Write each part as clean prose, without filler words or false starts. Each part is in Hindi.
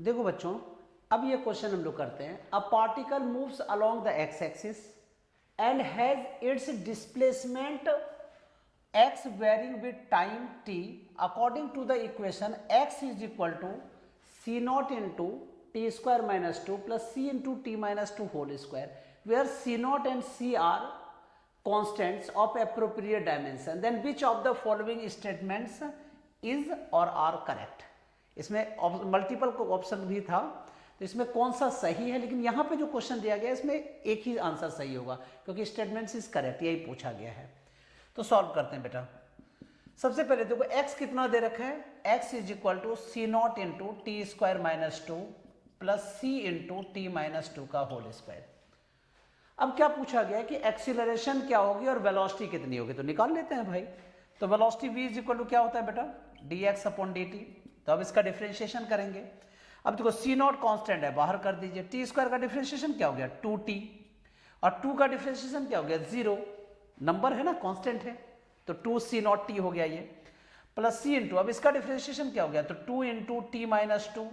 देखो बच्चों, अब ये क्वेश्चन हम लोग करते हैं। A particle moves along the x axis and has its displacement x varying with time t according to the equation x is equal to c naught into t square minus 2 plus c into t minus 2 whole square, where c naught and c are constants of appropriate dimension, then which of the following statements is or are correct। इसमें मल्टीपल ऑप्शन भी था, तो इसमें कौन सा सही है, लेकिन यहाँ पे जो क्वेश्चन दिया गया है इसमें एक ही आंसर सही होगा क्योंकि स्टेटमेंट्स इज करेक्ट, यही पूछा गया है। तो सॉल्व करते हैं बेटा। सबसे पहले देखो x कितना दे रखा है, x is equal to C naught into T square minus 2 plus C into T minus 2 का होल स्क्वायर। अब क्या पूछा गया है कि एक्सीलरेशन क्या होगी और वेलोसिटी कितनी होगी, तो निकाल लेते हैं भाई। तो velocity v is equal to क्या होता है बेटा, dx अपॉन dt। तो अब इसका डिफरेंशिएशन करेंगे। अब देखो सी नॉट कॉन्स्टेंट है, बाहर कर दीजिए। टी स्क्वायर का डिफरेंशिएशन क्या हो गया 2t, और 2 का डिफरेंशिएशन क्या हो गया 0, नंबर है ना, कांस्टेंट है, तो 2 सी नॉट टी हो गया ये, प्लस सी इंटू, अब इसका डिफरेंशिएशन क्या हो गया, तो 2 इंटू टी माइनस 2,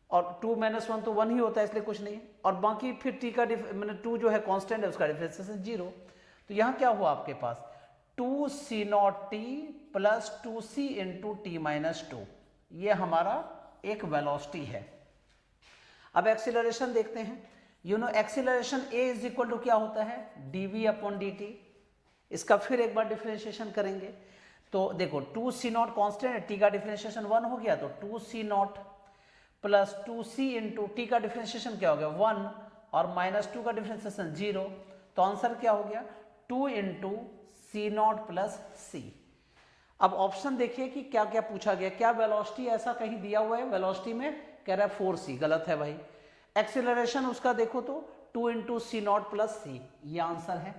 और 2 माइनस 1 तो 1 ही होता है इसलिए कुछ नहीं, और बाकी फिर टी का मैंने 2 जो है कांस्टेंट है उसका डिफरेंशिएशन 0। तो यहाँ क्या हुआ आपके पास 2 C naught t plus 2 C into T minus 2, ये हमारा एक वेलोसिटी है। अब एक्सीलरेशन देखते हैं। You know acceleration a is equal to क्या होता है dv अपॉन dt। इसका फिर एक बार डिफरेंशिएशन करेंगे। तो देखो 2 सी नॉट कॉन्स्टेंट है, t का डिफरेंशिएशन 1 हो गया, तो 2 C naught plus 2 C into t का डिफरेंशिएशन क्या हो गया 1, और माइनस 2 का डिफरेंशिएशन 0। तो आंसर क्या हो गया 2 इंटू सी नॉट प्लस सी। अब ऑप्शन देखिए कि क्या क्या पूछा गया, क्या वेलोसिटी ऐसा कहीं दिया हुआ है, वेलोसिटी में कह रहा है 4c, गलत है भाई। एक्सीलरेशन उसका देखो तो 2 इंटू सी नॉट प्लस सी, ये आंसर है।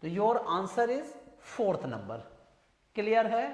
तो your answer is 4th number. Clear है।